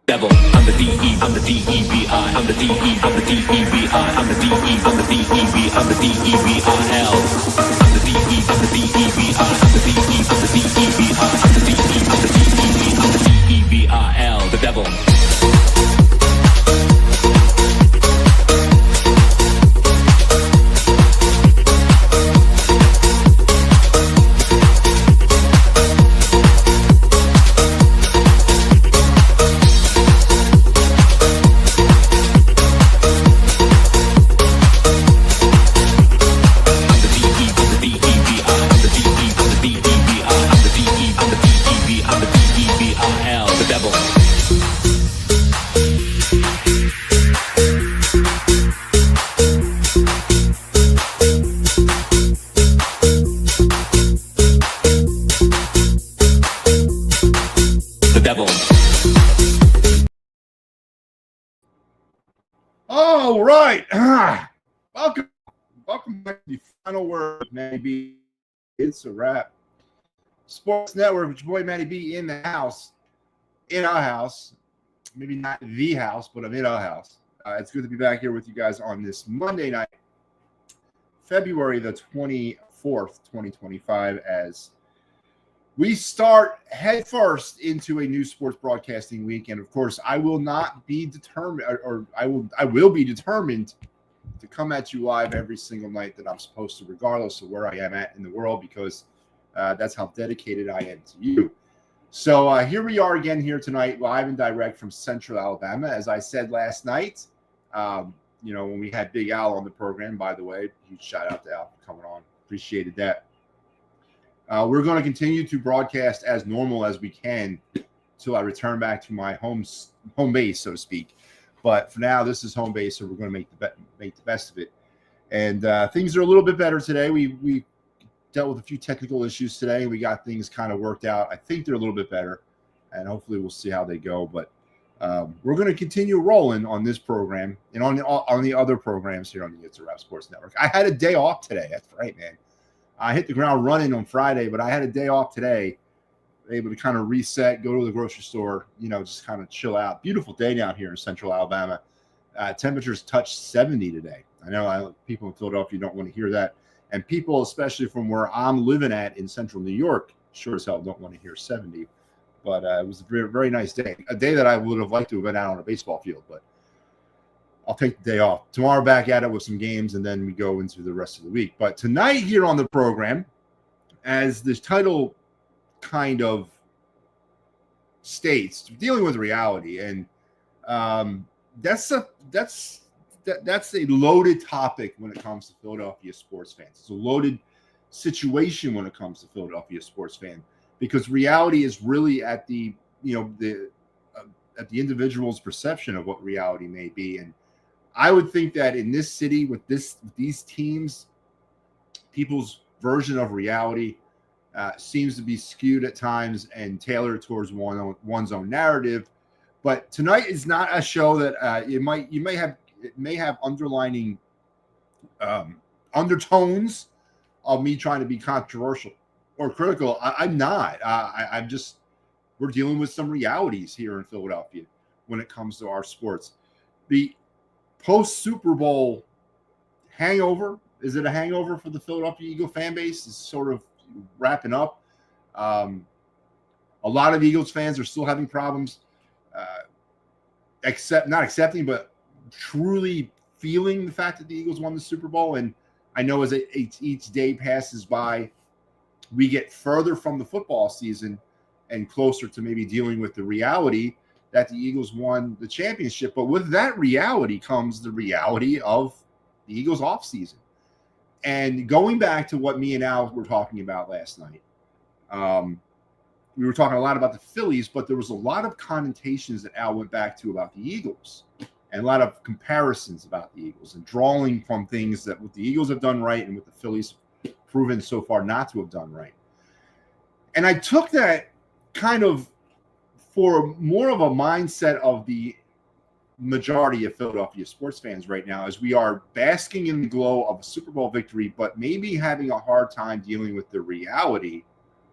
devil. I'm the D-E, I'm the D-E-V-I, I'm the D-E, I'm the D-E-V-I, I'm the D-E, I'm the D-E-V, I'm the D-E-V-I-L. I'm the D-E, I'm the D-E-V-I, I'm the D-E, I'm the D-E-V-I, I'm the D-E, I'm the D-E-V, I'm the D-E-V-I-L, the devil. All right. Welcome back to the final word, MattyB. It's a wrap. Sports Network with your boy MattyB in the house, in our house. Maybe not the house, but I'm in our house. It's good to be back here with you guys on this Monday night, February the 24th, 2025, as we start head first into a new sports broadcasting week. And of course, I will not be determined, or I will be determined to come at you live every single night that I'm supposed to, regardless of where I am at in the world, because that's how dedicated I am to you. So here we are again here tonight, live and direct from Central Alabama. As I said last night, when we had Big Al on the program, by the way, huge shout out to Al for coming on. Appreciated that. We're going to continue to broadcast as normal as we can until I return back to my home base, so to speak. But for now, this is home base, so we're going to make the best of it. And things are a little bit better today. We dealt with a few technical issues today. We got things kind of worked out. I think they're a little bit better, and hopefully we'll see how they go. But we're going to continue rolling on this program and on the other programs here on the It's a Wrap Sports Network. I had a day off today. That's right, man. I hit the ground running on Friday, but I had a day off today, able to kind of reset, go to the grocery store, just kind of chill out. Beautiful day down here in Central Alabama. Temperatures touched 70 today. I know people in Philadelphia don't want to hear that. And people, especially from where I'm living at in central New York, sure as hell don't want to hear 70. But it was a very, very nice day. A day that I would have liked to have been out on a baseball field, but I'll take the day off. Tomorrow back at it with some games, and then we go into the rest of the week. But tonight here on the program, as this title kind of states, dealing with reality, and that's a loaded topic when it comes to Philadelphia sports fans. It's a loaded situation when it comes to Philadelphia sports fan, because reality is really at the individual's perception of what reality may be. And I would think that in this city with these teams, people's version of reality seems to be skewed at times and tailored towards one's own narrative. But tonight is not a show that it may have underlining undertones of me trying to be controversial or critical. I'm not. We're dealing with some realities here in Philadelphia when it comes to our sports. The post-Super Bowl hangover, is it a hangover for the Philadelphia Eagle fan base? Is sort of wrapping up. A lot of Eagles fans are still having problems not accepting, but truly feeling the fact that the Eagles won the Super Bowl. And I know as each day passes by, we get further from the football season and closer to maybe dealing with the reality that the Eagles won the championship. But with that reality comes the reality of the Eagles offseason. And going back to what me and Al were talking about last night, we were talking a lot about the Phillies, but there was a lot of connotations that Al went back to about the Eagles, and a lot of comparisons about the Eagles, and drawing from things that what the Eagles have done right and what the Phillies have proven so far not to have done right. And I took that kind of for more of a mindset of the majority of Philadelphia sports fans right now, as we are basking in the glow of a Super Bowl victory, but maybe having a hard time dealing with the reality,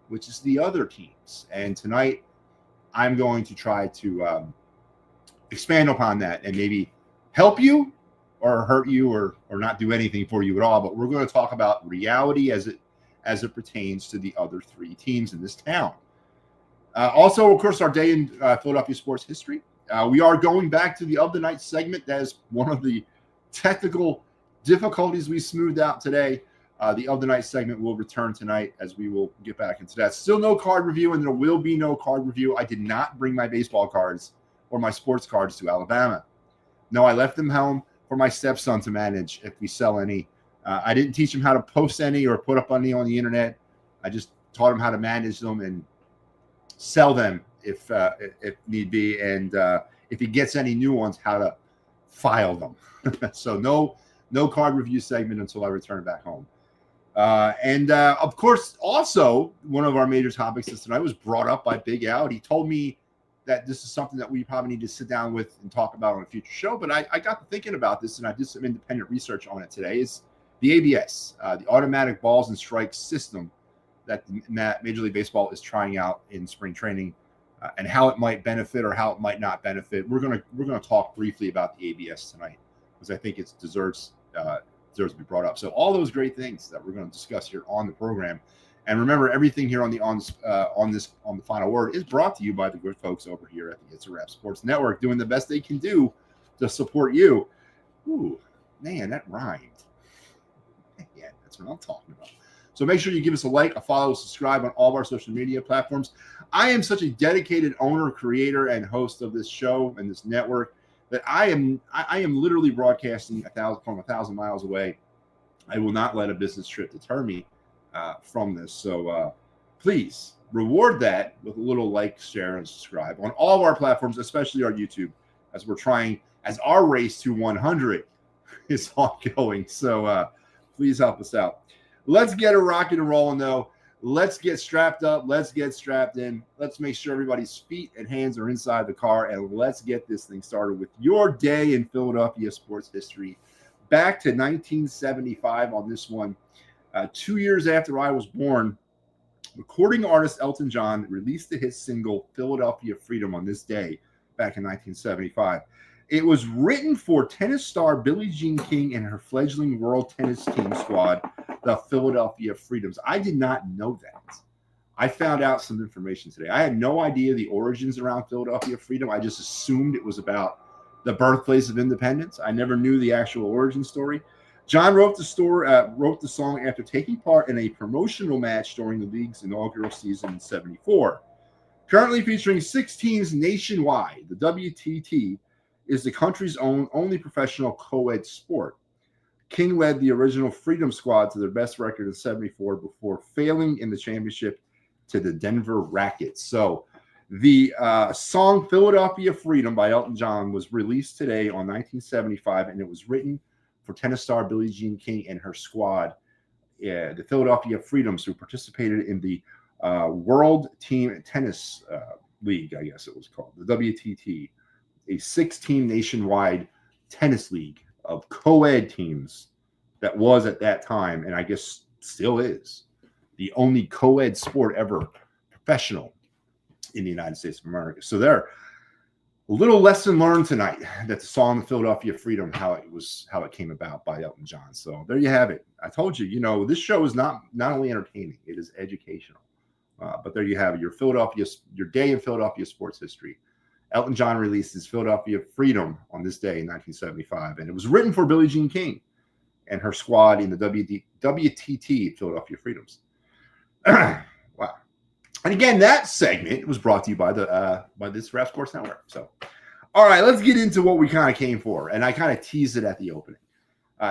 which is the other teams. And tonight, I'm going to try to expand upon that and maybe help you or hurt you or not do anything for you at all. But we're going to talk about reality as it pertains to the other three teams in this town. Also, of course, our day in Philadelphia sports history. We are going back to the Of the Night segment. That is one of the technical difficulties we smoothed out today. The Of the Night segment will return tonight as we will get back into that. Still no card review, and there will be no card review. I did not bring my baseball cards or my sports cards to Alabama. No, I left them home for my stepson to manage if we sell any. I didn't teach him how to post any or put up any on the internet. I just taught him how to manage them and sell them if need be, and if he gets any new ones, how to file them. So no card review segment until I return back home. And of course, also one of our major topics this tonight was brought up by Big Al. He told me that this is something that we probably need to sit down with and talk about on a future show. But I got to thinking about this, and I did some independent research on it today. Is the ABS, the automatic balls and strikes system that Major League Baseball is trying out in spring training, and how it might benefit or how it might not benefit. We're gonna talk briefly about the ABS tonight because I think it deserves to be brought up. So all those great things that we're going to discuss here on the program, and remember, everything here on the Final Word is brought to you by the good folks over here at the It's a Wrap Sports Network, doing the best they can do to support you. Ooh, man, that rhymed. Yeah, that's what I'm talking about. So make sure you give us a like, a follow, a subscribe on all of our social media platforms. I am such a dedicated owner, creator, and host of this show and this network that I am literally broadcasting from 1,000 miles away. I will not let a business trip deter me from this. So please reward that with a little like, share, and subscribe on all of our platforms, especially our YouTube, as our race to 100 is ongoing. So please help us out. Let's get it rocking and rolling, though. Let's get strapped up. Let's get strapped in. Let's make sure everybody's feet and hands are inside the car, and let's get this thing started with your day in Philadelphia sports history. Back to 1975 on this one. 2 years after I was born, recording artist Elton John released the hit single Philadelphia Freedom on this day back in 1975. It was written for tennis star Billie Jean King and her fledgling world tennis team squad, the Philadelphia Freedoms. I did not know that. I found out some information today. I had no idea the origins around Philadelphia Freedom. I just assumed it was about the birthplace of independence. I never knew the actual origin story. John wrote the song after taking part in a promotional match during the league's inaugural season in '74. Currently featuring 6 teams nationwide, the WTT is the country's only professional co-ed sport. King led the original Freedom Squad to their best record in '74 before failing in the championship to the Denver Rackets. So the song Philadelphia Freedom by Elton John was released today on 1975, and it was written for tennis star Billie Jean King and her squad, the Philadelphia Freedoms, who participated in the World Team Tennis League, I guess it was called, the WTT, a 6-team nationwide tennis league of co-ed teams that was at that time, and I guess still is, the only co-ed sport ever professional in the United States of America. So there, a little lesson learned tonight, that the song Philadelphia Freedom, how it came about by Elton John. So there you have it. I told you, this show is not only entertaining, it is educational. But there you have it, your day in Philadelphia sports history. Elton John released his Philadelphia Freedom on this day in 1975, and it was written for Billie Jean King and her squad in the WTT Philadelphia Freedoms. Wow. And again, that segment was brought to you by this Rap Sports Network. So, all right, let's get into what we kind of came for, and I kind of teased it at the opening.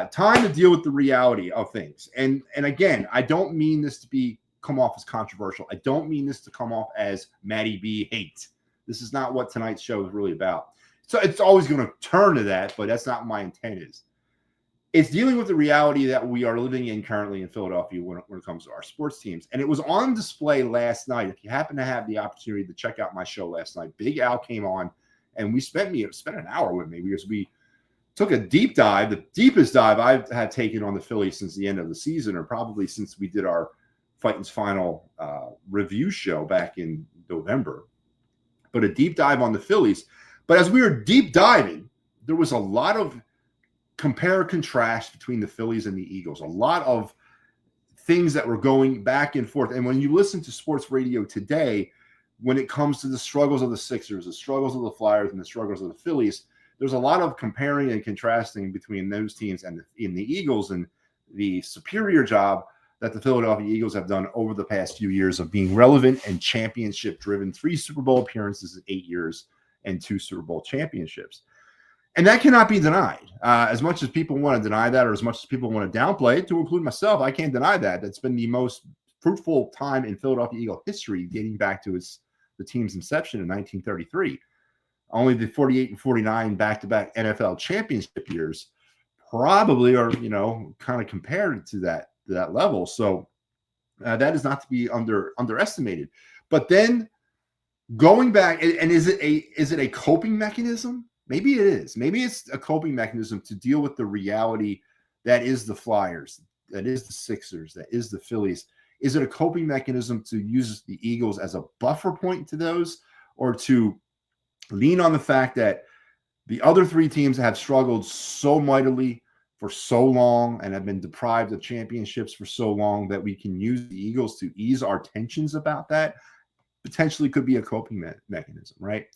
Time to deal with the reality of things. And again, I don't mean this to come off as controversial. I don't mean this to come off as MattyB hate. This is not what tonight's show is really about. So it's always going to turn to that, but that's not what my intent is. It's dealing with the reality that we are living in currently in Philadelphia when it comes to our sports teams. And it was on display last night. If you happen to have the opportunity to check out my show last night, Big Al came on, and we spent an hour with me because we took a deep dive, the deepest dive I've had taken on the Phillies since the end of the season, or probably since we did our Fighting's Final review show back in November. But a deep dive on the Phillies. But as we were deep diving, there was a lot of compare and contrast between the Phillies and the Eagles. A lot of things that were going back and forth. And when you listen to sports radio today, when it comes to the struggles of the Sixers, the struggles of the Flyers, and the struggles of the Phillies, there's a lot of comparing and contrasting between those teams and the Eagles, and the superior job that the Philadelphia Eagles have done over the past few years of being relevant and championship driven. 3 Super Bowl appearances in 8 years and 2 Super Bowl championships. And that cannot be denied. As much as people want to deny that, or as much as people want to downplay it, to include myself, I can't deny that. That's been the most fruitful time in Philadelphia Eagle history, dating back to the team's inception in 1933. Only the 48 and 49 back-to-back NFL championship years probably are, kind of compared to that level. So that is not to be underestimated. But then going back, and is it a coping mechanism? Maybe it is. Maybe it's a coping mechanism to deal with the reality that is the Flyers, that is the Sixers, that is the Phillies. Is it a coping mechanism to use the Eagles as a buffer point to those, or to lean on the fact that the other 3 teams have struggled so mightily for so long and have been deprived of championships for so long that we can use the Eagles to ease our tensions about that? Potentially could be a coping mechanism, right?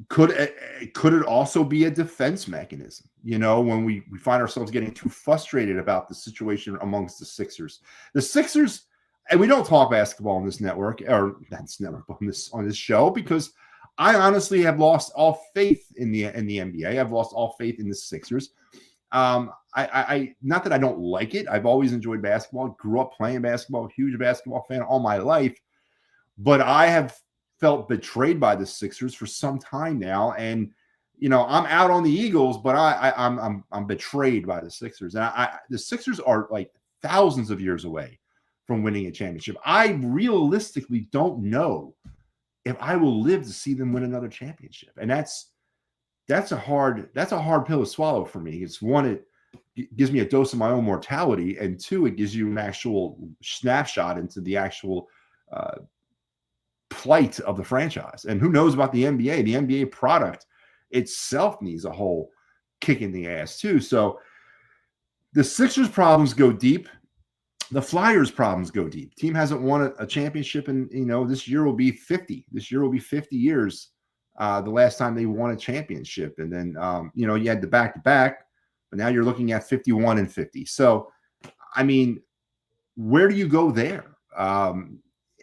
Could it also be a defense mechanism? When we find ourselves getting too frustrated about the situation amongst the Sixers. The Sixers, and we don't talk basketball on this network, or not this network, but on this show, because I honestly have lost all faith in the NBA. I've lost all faith in the Sixers. I not that I don't like it. I've always enjoyed basketball. Grew up playing basketball, huge basketball fan all my life. But I have felt betrayed by the Sixers for some time now, and I'm out on the Eagles, but I'm betrayed by the Sixers, and the Sixers are like thousands of years away from winning a championship. I realistically don't know if I will live to see them win another championship, and that's a hard pill to swallow for me. It's one, it gives me a dose of my own mortality, and 2, it gives you an actual snapshot into the actual plight of the franchise. And who knows about the NBA? The NBA product itself needs a whole kick in the ass too. So the Sixers problems go deep. The Flyers problems go deep. Team hasn't won a championship, and this year will be 50. This year will be 50 years. The last time they won a championship, and then you had the back-to-back, but now you're looking at 51 and 50. So, I mean, where do you go there?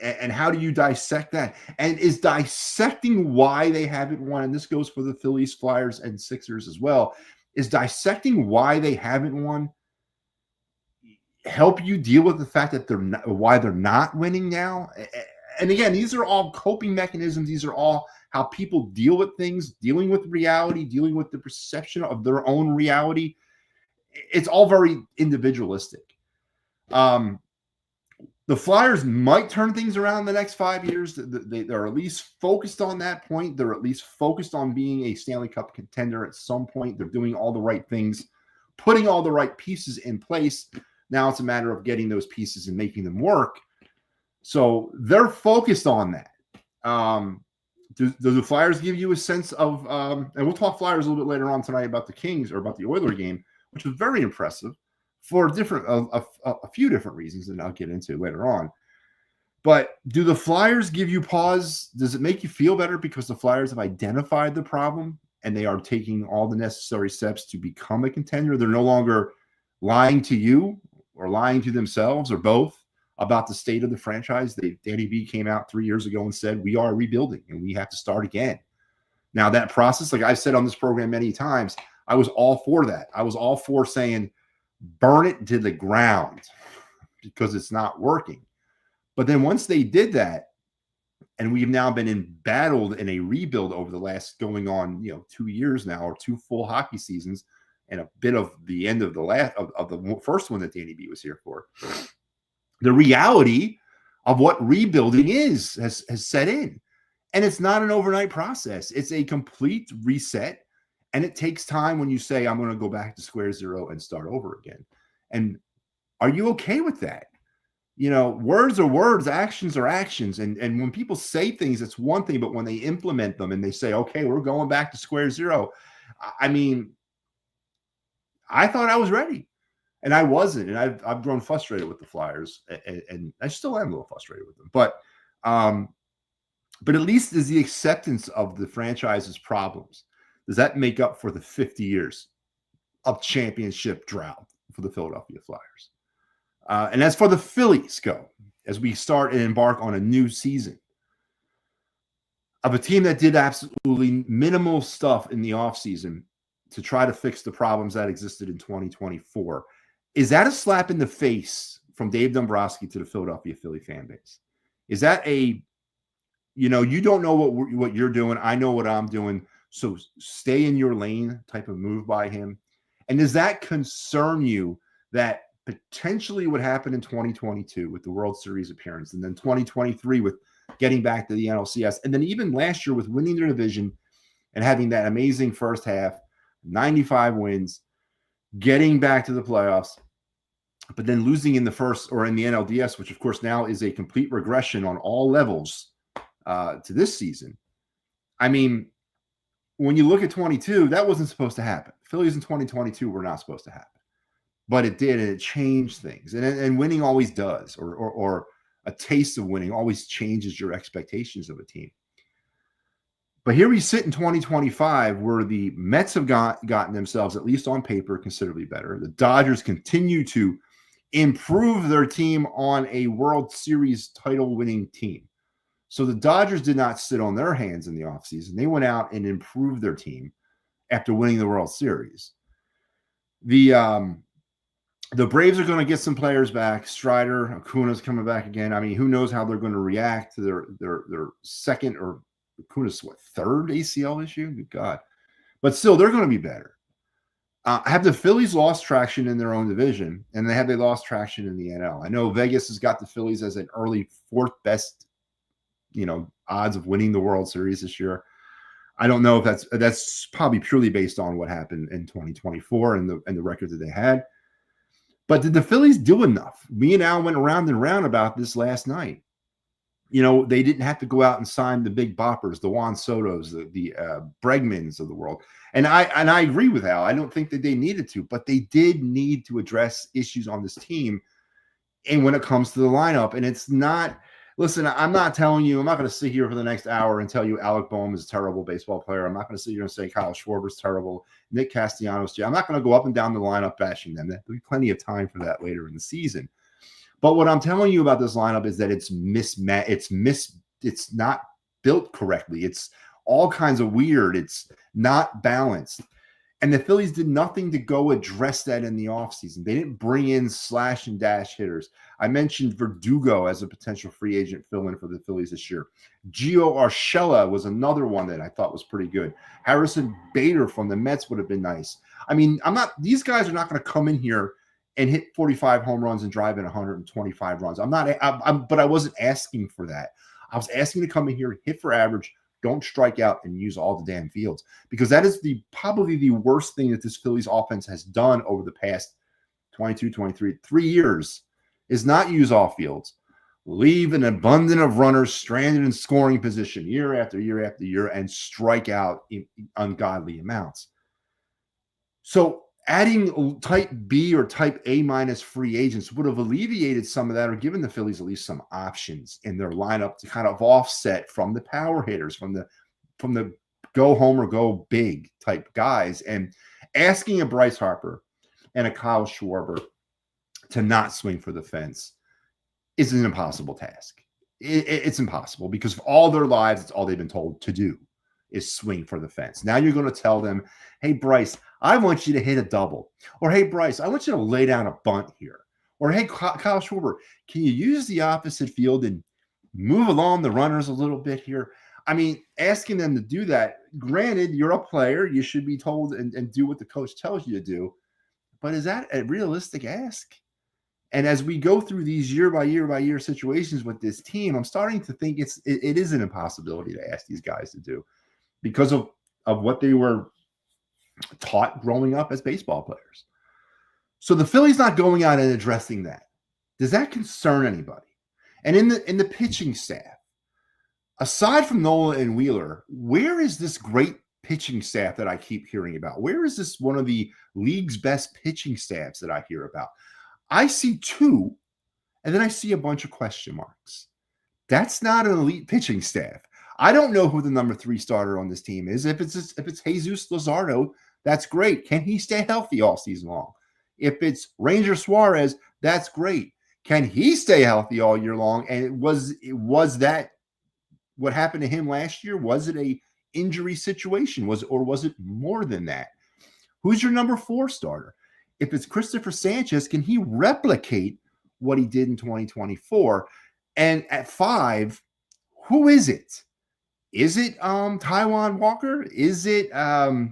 And how do you dissect that? And is dissecting why they haven't won, and this goes for the Phillies, Flyers, and Sixers as well, is dissecting why they haven't won help you deal with the fact that why they're not winning now? And again, these are all coping mechanisms. These are all how people deal with things, dealing with reality, dealing with the perception of their own reality. It's all very individualistic. The Flyers might turn things around in the next 5 years. They're at least focused on that point. They're at least focused on being a Stanley Cup contender at some point. They're doing all the right things, putting all the right pieces in place. Now it's a matter of getting those pieces and making them work. So they're focused on that. Do the Flyers give you a sense of, and we'll talk Flyers a little bit later on tonight about the Kings, or about the Oilers game, which was very impressive for a few different reasons, and I'll get into later on. But do the Flyers give you pause? Does it make you feel better because the Flyers have identified the problem and they are taking all the necessary steps to become a contender? They're no longer lying to you or lying to themselves, or both, about the state of the franchise. Danny B came out 3 years ago and said, we are rebuilding and we have to start again. Now that process, like I've said on this program many times, I was all for that. I was all for saying, burn it to the ground because it's not working. But then once they did that, and we've now been embattled in a rebuild over the last going on 2 years now, or 2 full hockey seasons, and a bit of the end of the first one that Danny B was here for. The reality of what rebuilding has set in, and it's not an overnight process. It's a complete reset. And it takes time when you say, I'm going to go back to square zero and start over again. And are you okay with that? words are words, actions are actions. And when people say things, it's one thing, but when they implement them and they say, okay, we're going back to square zero. I mean, I thought I was ready and I wasn't. And I've grown frustrated with the Flyers and I still am a little frustrated with them, but at least is the acceptance of the franchise's problems. Does that make up for the 50 years of championship drought for the Philadelphia Flyers? And as for the Phillies go, as we start and embark on a new season of a team that did absolutely minimal stuff in the offseason to try to fix the problems that existed in 2024, is that a slap in the face from Dave Dombrowski to the Philadelphia Philly fan base? Is that you don't know what you're doing, I know what I'm doing, so stay in your lane type of move by him? And does that concern you that potentially what happened in 2022 with the World Series appearance, and then 2023 with getting back to the NLCS, and then even last year with winning their division and having that amazing first half, 95 wins, getting back to the playoffs, but then losing in the first or in the NLDS, which of course now is a complete regression on all levels to this season. I mean, when you look at 22, that wasn't supposed to happen. Phillies in 2022 were not supposed to happen. But it did, and it changed things. And winning always does, or a taste of winning always changes your expectations of a team. But here we sit in 2025, where the Mets have gotten themselves, at least on paper, considerably better. The Dodgers continue to improve their team on a World Series title-winning team. So the Dodgers did not sit on their hands in the offseason. They went out and improved their team after winning the World Series. The Braves are going to get some players back. Strider, Acuna's coming back again. I mean, who knows how they're going to react to their second, or Acuna's third ACL issue? Good God. But still, they're going to be better. Have the Phillies lost traction in their own division, and have they lost traction in the NL? I know Vegas has got the Phillies as an early fourth best, odds of winning the World Series this year. I don't know if that's probably purely based on what happened in 2024 and the record that they had. But did the Phillies do enough? Me and Al went round and round about this last night. They didn't have to go out and sign the big boppers, the Juan Sotos, the Bregmans of the world. And I agree with Al. I don't think that they needed to, but they did need to address issues on this team. And when it comes to the lineup, and it's not, listen, I'm not going to sit here for the next hour and tell you Alec Boehm is a terrible baseball player. I'm not going to sit here and say Kyle Schwarber's terrible, Nick Castellanos. I'm not going to go up and down the lineup bashing them. There'll be plenty of time for that later in the season. But what I'm telling you about this lineup is that it's mismatched. It's not built correctly. It's all kinds of weird. It's not balanced. And the Phillies did nothing to go address that in the offseason. They didn't bring in slash and dash hitters. I mentioned Verdugo as a potential free agent fill-in for the Phillies this year. Gio Urshela was another one that I thought was pretty good. Harrison Bader from the Mets would have been nice. I mean, these guys are not going to come in here and hit 45 home runs and drive in 125 runs. But I wasn't asking for that. I was asking to come in here, hit for average, don't strike out, and use all the damn fields, because that is probably the worst thing that this Phillies offense has done over the past 22, 23, 3 years, is not use all fields, leave an abundance of runners stranded in scoring position year after year after year, and strike out in ungodly amounts. So adding type B or type A minus free agents would have alleviated some of that, or given the Phillies at least some options in their lineup to kind of offset from the power hitters, from the go home or go big type guys. And asking a Bryce Harper and a Kyle Schwarber to not swing for the fence is an impossible task. It's impossible, because for all their lives, it's all they've been told to do is swing for the fence. Now you're going to tell them, hey, Bryce, I want you to hit a double. Or, hey, Bryce, I want you to lay down a bunt here. Or, hey, Kyle Schwarber, can you use the opposite field and move along the runners a little bit here? I mean, asking them to do that, granted, you're a player. You should be told and do what the coach tells you to do. But is that a realistic ask? And as we go through these year by year situations with this team, I'm starting to think it is an impossibility to ask these guys to do, because of what they were taught growing up as baseball players. So the Phillies not going out and addressing that. Does that concern anybody? And in the pitching staff, aside from Nola and Wheeler, where is this great pitching staff that I keep hearing about? Where is this one of the league's best pitching staffs that I hear about? I see two, and then I see a bunch of question marks. That's not an elite pitching staff. I don't know who the number 3 starter on this team is. If it's Jesus Luzardo, that's great. Can he stay healthy all season long? If it's Ranger Suarez, that's great. Can he stay healthy all year long? And was that what happened to him last year? Was it a injury situation? Or was it more than that? Who's your number 4 starter? If it's Christopher Sanchez, can he replicate what he did in 2024? And at 5, who is it? Is it Taijuan Walker? Is it oh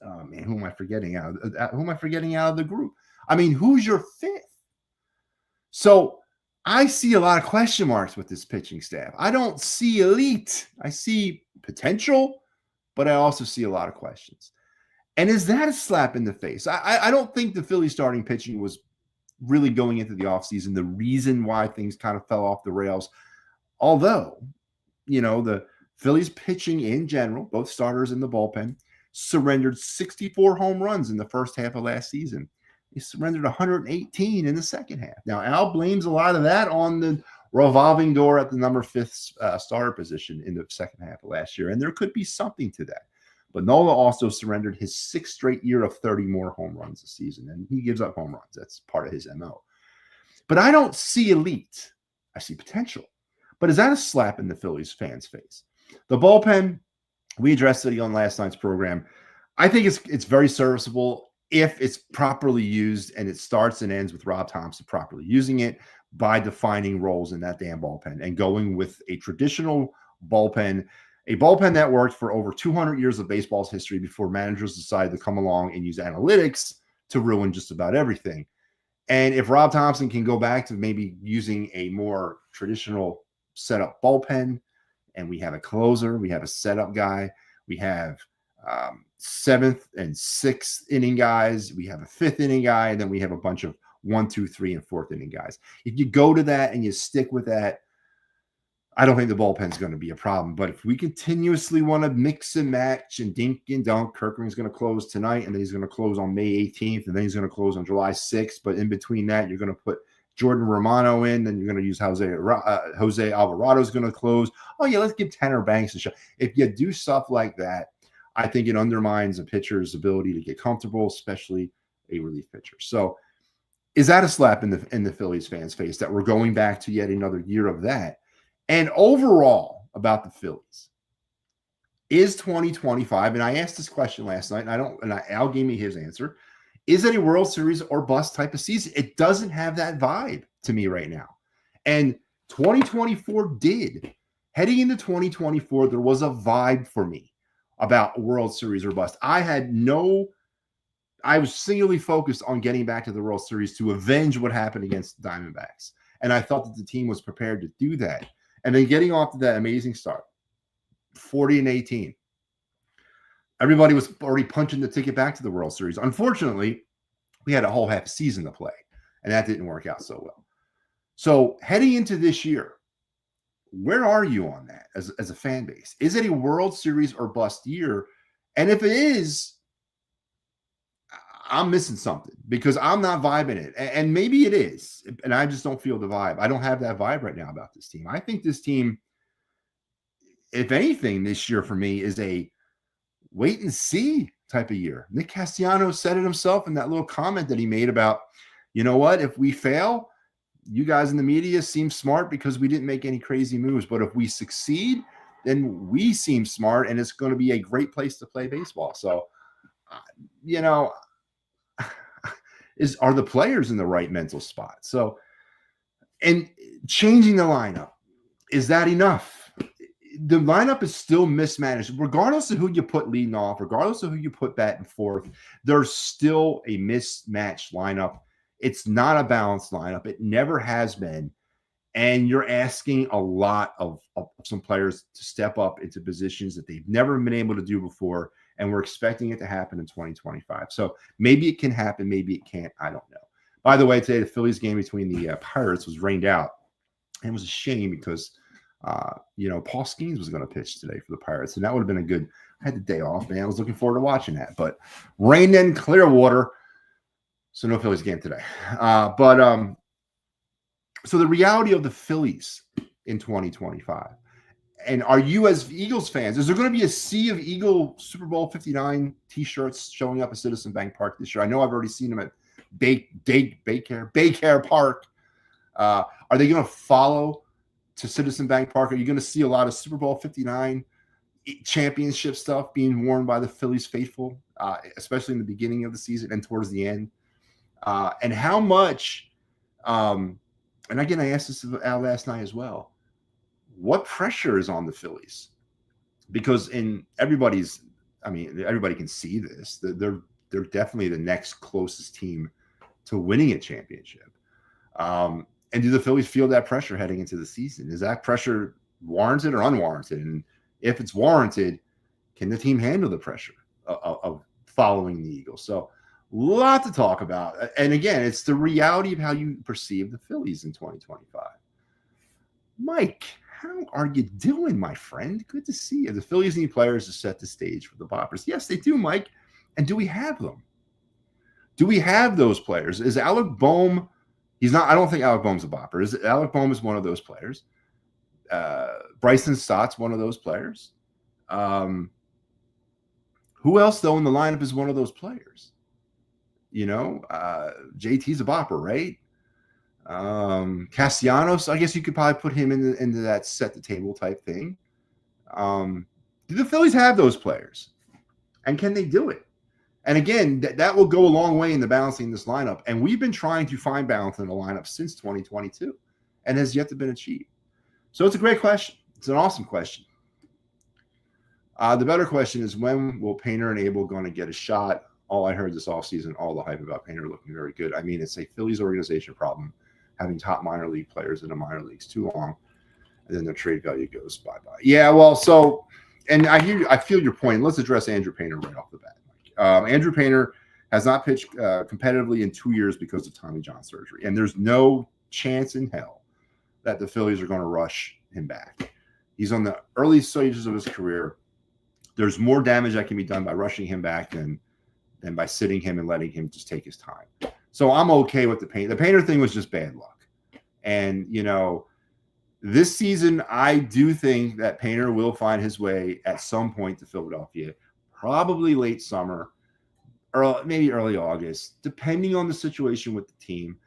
man, who am I forgetting out of the group? I mean, who's your 5th? So I see a lot of question marks with this pitching staff. I don't see elite. I see potential, but I also see a lot of questions. And is that a slap in the face? I don't think the Phillies starting pitching was really going into the offseason the reason why things kind of fell off the rails. Although, the Phillies pitching in general, both starters in the bullpen, surrendered 64 home runs in the first half of last season. He surrendered 118 in the second half. Now, Al blames a lot of that on the revolving door at the number 5th starter position in the second half of last year, and there could be something to that. But Nola also surrendered his 6th straight year of 30 more home runs this season, and he gives up home runs. That's part of his MO. But I don't see elite. I see potential. But is that a slap in the Phillies fans' face? The bullpen, we addressed it on last night's program. I think it's very serviceable if it's properly used, and it starts and ends with Rob Thompson properly using it by defining roles in that damn bullpen and going with a traditional bullpen, a bullpen that worked for over 200 years of baseball's history before managers decided to come along and use analytics to ruin just about everything. And if Rob Thompson can go back to maybe using a more traditional setup bullpen, and we have a closer, we have a setup guy, we have 7th and 6th inning guys, we have a 5th inning guy, and then we have a bunch of 1, 2, 3, and 4th inning guys. If you go to that and you stick with that, I don't think the bullpen's going to be a problem. But if we continuously want to mix and match and dink and dunk, Kirkland's going to close tonight, and then he's going to close on May 18th, and then he's going to close on July 6th. But in between that, you're going to put Jordan Romano in, then you're going to use Jose Alvarado's going to close. Oh, yeah, let's give Tanner Banks a shot. If you do stuff like that, I think it undermines a pitcher's ability to get comfortable, especially a relief pitcher. So is that a slap in the Phillies fans' face that we're going back to yet another year of that? And overall about the Phillies, is 2025, and I asked this question last night, and Al gave me his answer, is it a World Series or bust type of season? It doesn't have that vibe to me right now. And 2024 did. Heading into 2024, there was a vibe for me about World Series or bust. I was singularly focused on getting back to the World Series to avenge what happened against the Diamondbacks. And I thought that the team was prepared to do that. And then getting off to that amazing start, 40-18. Everybody was already punching the ticket back to the World Series. Unfortunately, we had a whole half season to play, and that didn't work out so well. So heading into this year, where are you on that as a fan base? Is it a World Series or bust year? And if it is, I'm missing something because I'm not vibing it. And maybe it is, and I just don't feel the vibe. I don't have that vibe right now about this team. I think this team, if anything, this year for me is a wait and see type of year. Nick Castellanos said it himself in that little comment that he made about, you know what, if we fail, you guys in the media seem smart because we didn't make any crazy moves. But if we succeed, then we seem smart, and it's going to be a great place to play baseball. So, are the players in the right mental spot? So, and changing the lineup, is that enough? The lineup is still mismanaged. Regardless of who you put leading off, regardless of who you put batting fourth, there's still a mismatched lineup. It's not a balanced lineup. It never has been. And you're asking a lot of some players to step up into positions that they've never been able to do before. And we're expecting it to happen in 2025. So maybe it can happen. Maybe it can't. I don't know. By the way, today the Phillies game between the Pirates was rained out. And it was a shame because, Paul Skeens was going to pitch today for the Pirates. And that would have been a good – I had the day off, man. I was looking forward to watching that. But rained in Clearwater, so no Phillies game today. So the reality of the Phillies in 2025. And are you, as Eagles fans, is there going to be a sea of Eagle Super Bowl 59 T-shirts showing up at Citizen Bank Park this year? I know I've already seen them at Baycare Park. Are they going to follow to Citizen Bank Park? Are you going to see a lot of Super Bowl 59 championship stuff being worn by the Phillies faithful, especially in the beginning of the season and towards the end? And how much, and again, I asked this out last night as well, what pressure is on the Phillies? Because everybody can see this. They're definitely the next closest team to winning a championship. And do the Phillies feel that pressure heading into the season? Is that pressure warranted or unwarranted? And if it's warranted, can the team handle the pressure of following the Eagles? So a lot to talk about. And again, it's the reality of how you perceive the Phillies in 2025. Mike, how are you doing, my friend? Good to see you. The Phillies need players to set the stage for the Boppers. Yes, they do, Mike. And do we have them? Do we have those players? Is Alec Boehm? He's not. I don't think Alec Boehm's a bopper. Alec Boehm is one of those players. Bryson Stott's one of those players. Who else, though, in the lineup is one of those players? JT's a bopper, right? Castellanos, I guess you could probably put him into that set the table type thing. Do the Phillies have those players? And can they do it? And again, that will go a long way in the balancing this lineup. And we've been trying to find balance in the lineup since 2022 and has yet to been achieved. So it's a great question. It's an awesome question. The better question is, when will Painter and Abel going to get a shot? All I heard this offseason, all the hype about Painter looking very good. I mean, it's a Phillies organization problem, having top minor league players in the minor leagues too long, and then their trade value goes bye-bye. Yeah, well, so, and I feel your point. Let's address Andrew Painter right off the bat. Andrew Painter has not pitched competitively in 2 years because of Tommy John surgery, and there's no chance in hell that the Phillies are going to rush him back. He's on the early stages of his career. There's more damage that can be done by rushing him back than by sitting him and letting him just take his time. So I'm okay with the Painter. The Painter thing was just bad luck. And, this season, I do think that Painter will find his way at some point to Philadelphia, probably late summer, or maybe early August, depending on the situation with the team.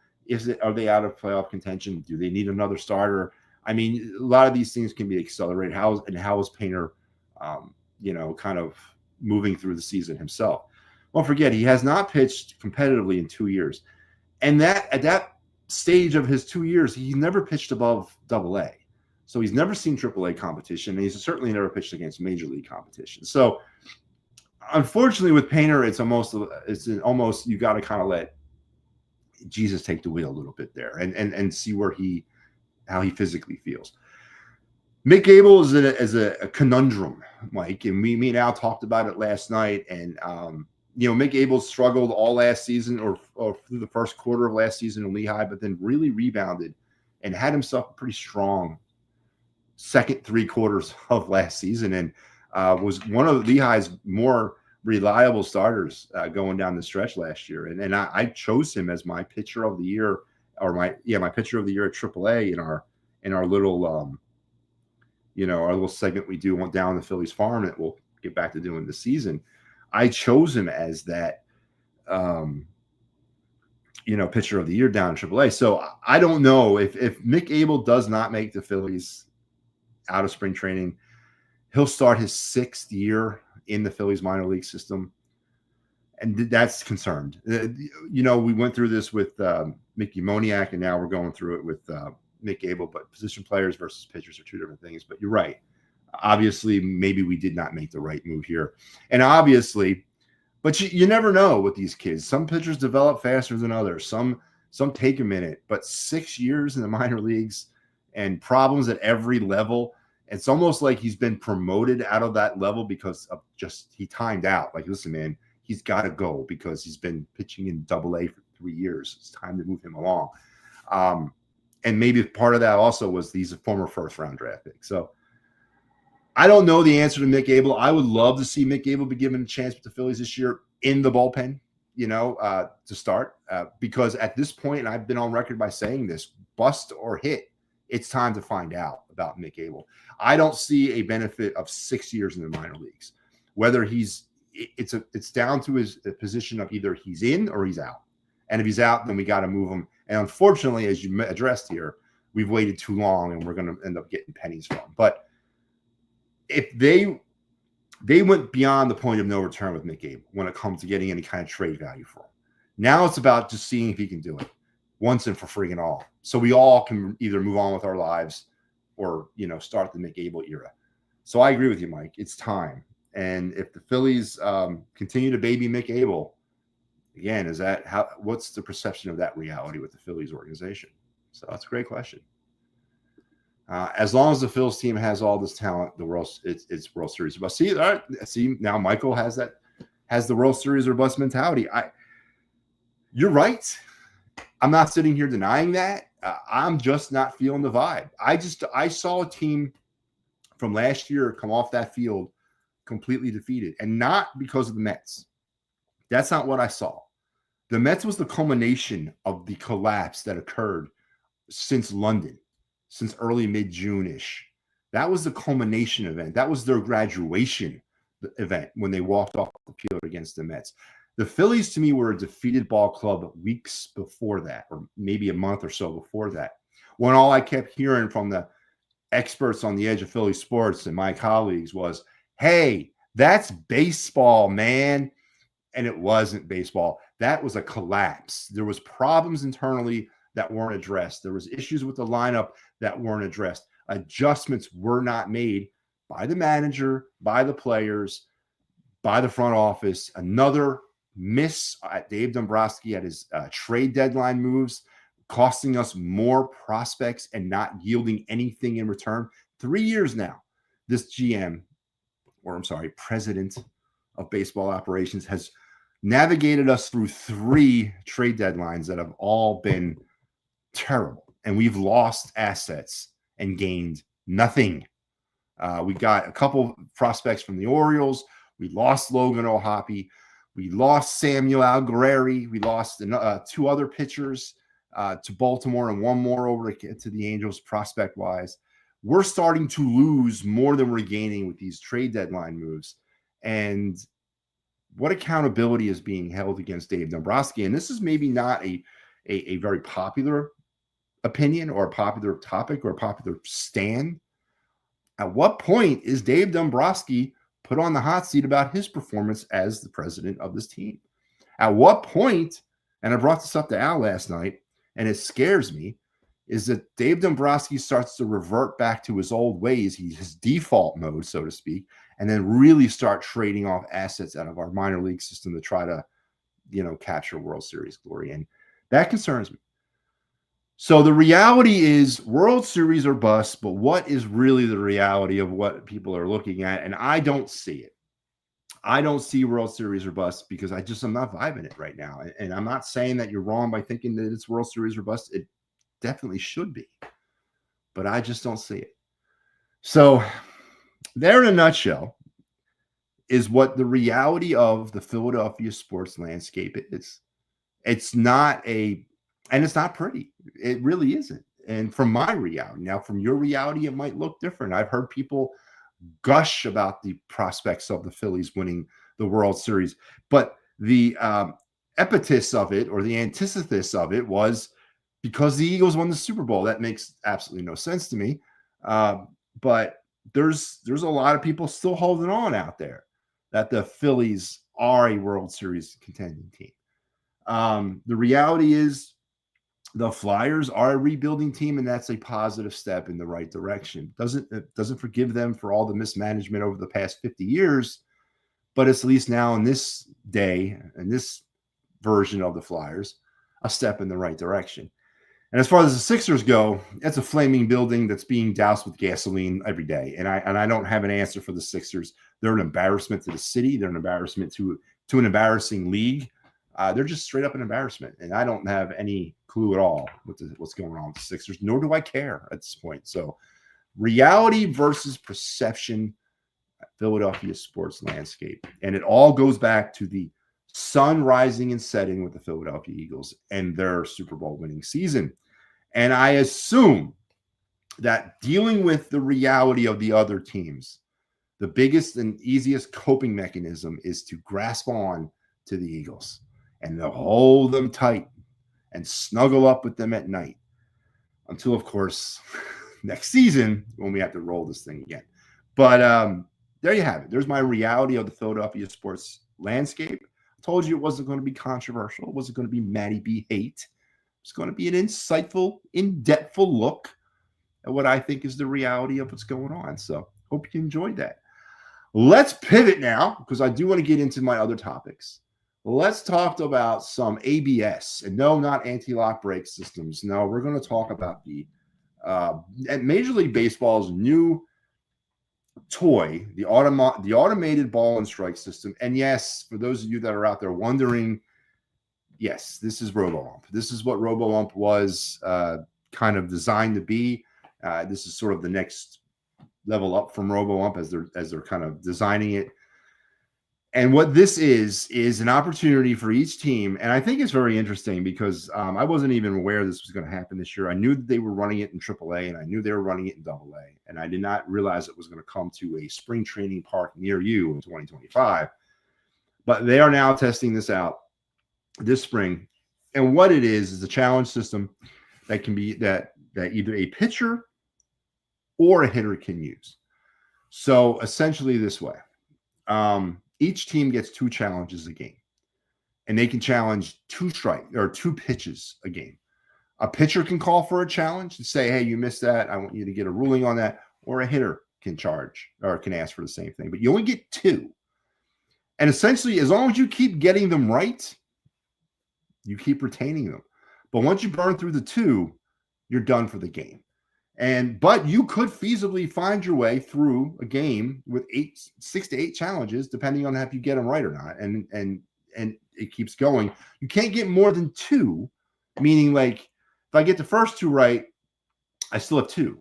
Are they out of playoff contention? Do they need another starter? I mean, a lot of these things can be accelerated. How is Painter, kind of moving through the season himself? Don't forget, he has not pitched competitively in 2 years. And at that stage of his 2 years, he never pitched above AA. So he's never seen AAA competition, and he's certainly never pitched against major league competition. So unfortunately, with Painter, it's almost you got to kind of let Jesus take the wheel a little bit there and see how he physically feels. Mick Abel is a conundrum, Mike, and me and Al talked about it last night. And Mick Abel struggled all last season or through the first quarter of last season in Lehigh, but then really rebounded and had himself a pretty strong second 3 quarters of last season, and was one of Lehigh's more reliable starters going down the stretch last year. And I chose him as my pitcher of the year, or my pitcher of the year at AAA in our little our little segment we do down the Phillies farm that we'll get back to doing this season. I chose him as that pitcher of the year down in AAA. So I don't know if Mick Abel does not make the Phillies out of spring training, he'll start his 6th year in the Phillies minor league system. And that's concerned. We went through this with Mickey Moniak, and now we're going through it with Mick Abel, but position players versus pitchers are 2 different things. But you're right. Obviously, maybe we did not make the right move here. And obviously, but you never know with these kids. Some pitchers develop faster than others. Some take a minute, but 6 years in the minor leagues and problems at every level. It's almost like he's been promoted out of that level because of he timed out. Like, listen, man, he's got to go because he's been pitching in AA for 3 years. It's time to move him along. And maybe part of that also was he's a former first-round draft pick. So I don't know the answer to Mick Abel. I would love to see Mick Abel be given a chance with the Phillies this year in the bullpen, to start. Because at this point, and I've been on record by saying this, bust or hit, it's time to find out about Mick Abel. I don't see a benefit of 6 years in the minor leagues. Whether it's down to his position of either he's in or he's out. And if he's out, then we got to move him. And unfortunately, as you addressed here, we've waited too long and we're going to end up getting pennies from him. But if they went beyond the point of no return with Mick Abel when it comes to getting any kind of trade value for him. Now it's about just seeing if he can do it once and for friggin' all. So we all can either move on with our lives or, start the Mick Abel era. So I agree with you, Mike. It's time. And if the Phillies continue to baby Mick Abel, again, what's the perception of that reality with the Phillies organization? So that's a great question. As long as the Phillies team has all this talent, it's World Series or bust. See, now Michael has the World Series or bust mentality. You're right. I'm not sitting here denying that. I'm just not feeling the vibe. I saw a team from last year come off that field completely defeated, and not because of the Mets. That's not what I saw. The Mets was the culmination of the collapse that occurred since London, since early mid-June-ish. That was the culmination event. That was their graduation event when they walked off the field against the Mets. The Phillies, to me, were a defeated ball club weeks before that, or maybe a month or so before that, when all I kept hearing from the experts on the edge of Philly sports and my colleagues was, hey, that's baseball, man. And it wasn't baseball. That was a collapse. There was problems internally that weren't addressed. There was issues with the lineup that weren't addressed. Adjustments were not made by the manager, by the players, by the front office. Another miss at Dave Dombrowski at his trade deadline moves, costing us more prospects and not yielding anything in return. 3 years now, this president of baseball operations has navigated us through 3 trade deadlines that have all been terrible. And we've lost assets and gained nothing. We got a couple prospects from the Orioles. We lost Logan O'Hoppe. We lost Samuel Algareri. We lost 2 other pitchers to Baltimore and 1 more over to the Angels prospect-wise. We're starting to lose more than we're gaining with these trade deadline moves. And what accountability is being held against Dave Dombrowski? And this is maybe not a very popular opinion or a popular topic or a popular stand. At what point is Dave Dombrowski put on the hot seat about his performance as the president of this team? At what point, and I brought this up to Al last night, and it scares me, is that Dave Dombrowski starts to revert back to his old ways, his default mode, so to speak, and then really start trading off assets out of our minor league system to try to, capture World Series glory. And that concerns me. So the reality is World Series or bust, but what is really the reality of what people are looking at? And I don't see it. I don't see World Series or bust because I'm not vibing it right now. And I'm not saying that you're wrong by thinking that it's World Series or bust. It definitely should be, but I just don't see it. So there in a nutshell is what the reality of the Philadelphia sports landscape is. It's not pretty. It really isn't. And from my reality, now from your reality, it might look different. I've heard people gush about the prospects of the Phillies winning the World Series, but the epithet of it, or the antithesis of it, was because the Eagles won the Super Bowl. That makes absolutely no sense to me. But there's a lot of people still holding on out there that the Phillies are a World Series contending team. The reality is the Flyers are a rebuilding team, and that's a positive step in the right direction. It doesn't forgive them for all the mismanagement over the past 50 years, but it's at least now in this day, in this version of the Flyers, a step in the right direction. And as far as the Sixers go, it's a flaming building that's being doused with gasoline every day. And I don't have an answer for the Sixers. They're an embarrassment to the city. They're an embarrassment to an embarrassing league. they're just straight up an embarrassment. And I don't have any clue at all what's going on with the Sixers, nor do I care at this point. So reality versus perception, Philadelphia sports landscape. And it all goes back to the sun rising and setting with the Philadelphia Eagles and their Super Bowl winning season. And I assume that dealing with the reality of the other teams, the biggest and easiest coping mechanism is to grasp on to the Eagles and to hold them tight and snuggle up with them at night until, of course, next season when we have to roll this thing again. But there you have it. There's my reality of the Philadelphia sports landscape. I told you it wasn't going to be controversial. It wasn't going to be MattyB hate. It's going to be an insightful, in-depthful look at what I think is the reality of what's going on. So hope you enjoyed that. Let's pivot now, because I do want to get into my other topics. Let's talk about some ABS, and no, not anti-lock brake systems. No, we're going to talk about the Major League Baseball's new toy, the automated ball and strike system. And yes, for those of you that are out there wondering, yes, this is RoboUmp. This is what RoboUmp was kind of designed to be. This is sort of the next level up from RoboUmp as they're kind of designing it. And what this is an opportunity for each team. And I think it's very interesting because I wasn't even aware this was going to happen this year. I knew that they were running it in AAA, and I knew they were running it in AA. And I did not realize it was going to come to a spring training park near you in 2025. But they are now testing this out this spring. And what it is a challenge system that can be that either a pitcher or a hitter can use. So essentially this way. Each team gets 2 challenges a game, and they can challenge 2 pitches a game. A pitcher can call for a challenge and say, hey, you missed that. I want you to get a ruling on that. Or a hitter can charge or can ask for the same thing, but you only get 2. And essentially, as long as you keep getting them right, you keep retaining them. But once you burn through the 2, you're done for the game. But you could feasibly find your way through a game with 6 to 8 challenges, depending on if you get them right or not. And it keeps going. You can't get more than 2, meaning like if I get the first 2 right, I still have 2.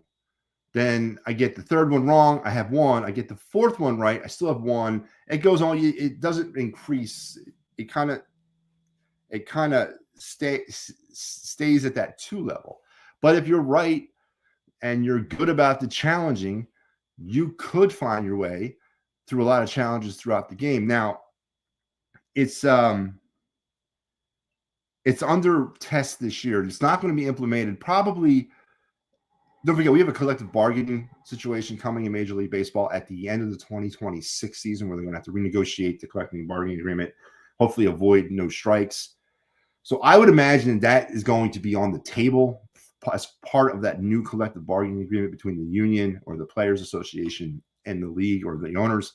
Then I get the third one wrong, I have 1. I get the fourth one right, I still have 1. It goes on. It doesn't increase. It kind of stays at that 2 level. But if you're right and you're good about the challenging, you could find your way through a lot of challenges throughout the game. Now, it's under test this year. It's not going to be implemented. Probably, don't forget, we have a collective bargaining situation coming in Major League Baseball at the end of the 2026 season, where they're going to have to renegotiate the collective bargaining agreement, hopefully avoid no strikes. So I would imagine that is going to be on the table as part of that new collective bargaining agreement between the union or the Players Association and the league or the owners.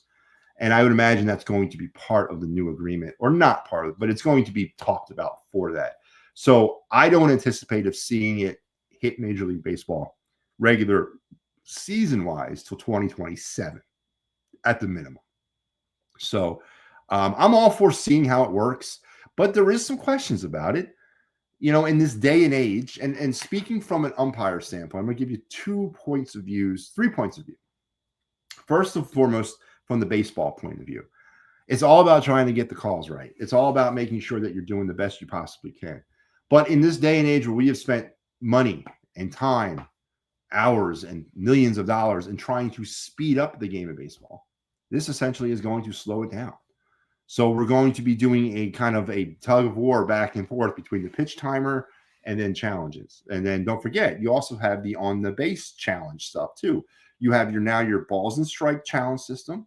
And I would imagine that's going to be part of the new agreement, or not part of it, but it's going to be talked about for that. So I don't anticipate of seeing it hit Major League Baseball regular season-wise till 2027 at the minimum. So I'm all for seeing how it works, but there is some questions about it. You know, in this day and age, and speaking from an umpire standpoint, I'm going to give you 3 points of view. First and foremost, from the baseball point of view, it's all about trying to get the calls right. It's all about making sure that you're doing the best you possibly can. But in this day and age where we have spent money and time, hours and millions of dollars in trying to speed up the game of baseball, this essentially is going to slow it down. So we're going to be doing a kind of a tug of war back and forth between the pitch timer and then challenges. And then don't forget, you also have the on the base challenge stuff too. You have your balls and strike challenge system.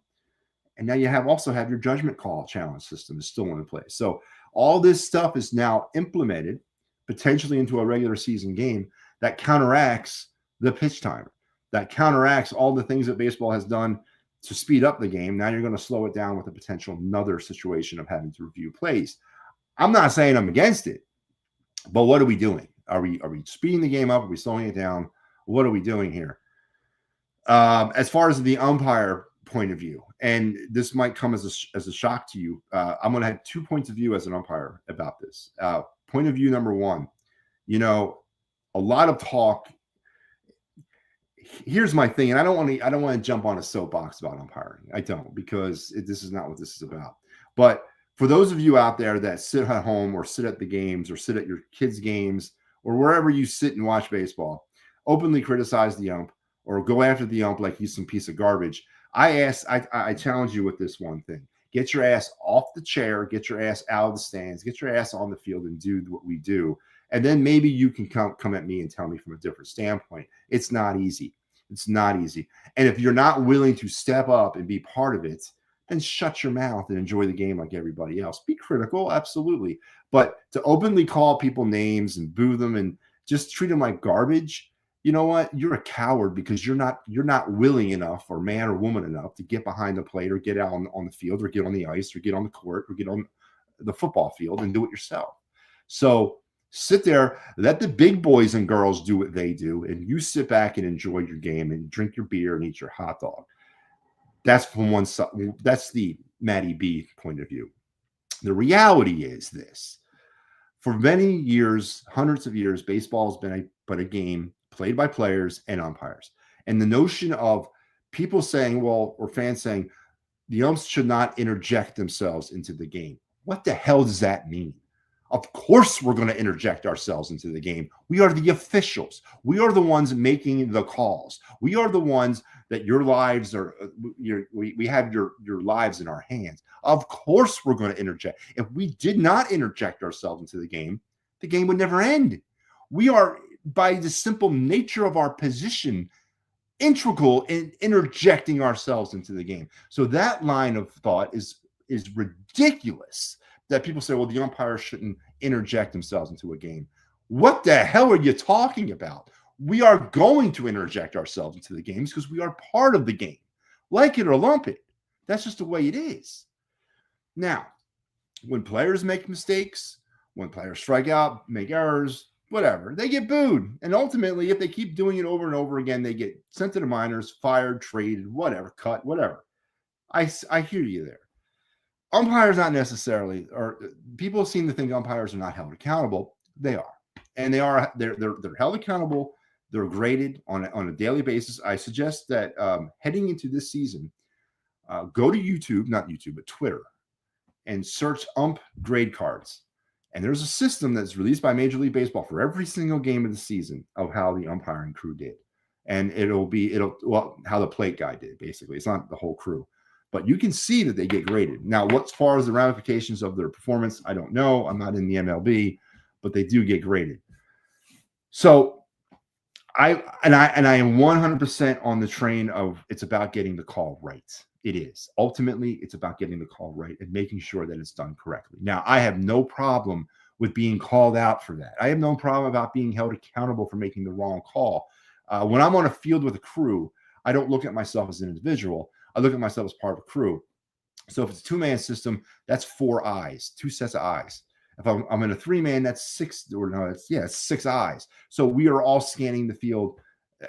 And now you also have your judgment call challenge system is still in place. So all this stuff is now implemented potentially into a regular season game that counteracts the pitch timer, that counteracts all the things that baseball has done to speed up the game. Now you're going to slow it down with a potential another situation of having to review plays. I'm not saying I'm against it, but what are we doing? Are we speeding the game up? Are we slowing it down? What are we doing here? As far as the umpire point of view, and this might come as a shock to you. I'm going to have 2 points of view as an umpire about this. Point of view number one, a lot of talk. Here's my thing, and I don't want to jump on a soapbox about umpiring. I don't, because this is not what this is about. But for those of you out there that sit at home or sit at the games or sit at your kids' games or wherever you sit and watch baseball, openly criticize the ump or go after the ump like he's some piece of garbage. I challenge you with this one thing. Get your ass off the chair, get your ass out of the stands, get your ass on the field and do what we do. And then maybe you can come at me and tell me from a different standpoint. It's not easy. It's not easy. And if you're not willing to step up and be part of it, then shut your mouth and enjoy the game like everybody else. Be critical, absolutely. But to openly call people names and boo them and just treat them like garbage, you know what? You're a coward because you're not willing enough, or man or woman enough, to get behind the plate or get out on the field or get on the ice or get on the court or get on the football field and do it yourself. So sit there, let the big boys and girls do what they do, and you sit back and enjoy your game and drink your beer and eat your hot dog. That's from one side. That's the MattyB point of view. The reality is this. For many years, hundreds of years, baseball has been a game played by players and umpires. And the notion of people saying, or fans saying, the umps should not interject themselves into the game. What the hell does that mean? Of course, we're going to interject ourselves into the game. We are the officials. We are the ones making the calls. We are the ones that your lives are. We have your lives in our hands. Of course, we're going to interject. If we did not interject ourselves into the game would never end. We are, by the simple nature of our position, integral in interjecting ourselves into the game. So that line of thought is ridiculous. That people say, well, the umpires shouldn't interject themselves into a game. What the hell are you talking about? We are going to interject ourselves into the games because we are part of the game. Like it or lump it. That's just the way it is. Now, when players make mistakes, when players strike out, make errors, whatever, they get booed. And ultimately, if they keep doing it over and over again, they get sent to the minors, fired, traded, whatever, cut, whatever. I hear you there. Umpires not necessarily, or people seem to think umpires are not held accountable. They are, and they're held accountable. They're graded on a daily basis. I suggest that heading into this season, go to but Twitter, and search ump grade cards. And there's a system that's released by Major League Baseball for every single game of the season of how the umpiring crew did, and it'll how the plate guy did. Basically, it's not the whole crew. But you can see that they get graded. Now, as far as the ramifications of their performance, I don't know. I'm not in the MLB, but they do get graded. So I am 100% on the train of it's about getting the call right. It is. Ultimately, it's about getting the call right and making sure that it's done correctly. Now, I have no problem with being called out for that. I have no problem about being held accountable for making the wrong call. When I'm on a field with a crew, I don't look at myself as an individual. I look at myself as part of a crew. So if it's a two-man system, that's 4 eyes, 2 sets of eyes. If I'm in a 3-man, that's 6, it's 6 eyes. So we are all scanning the field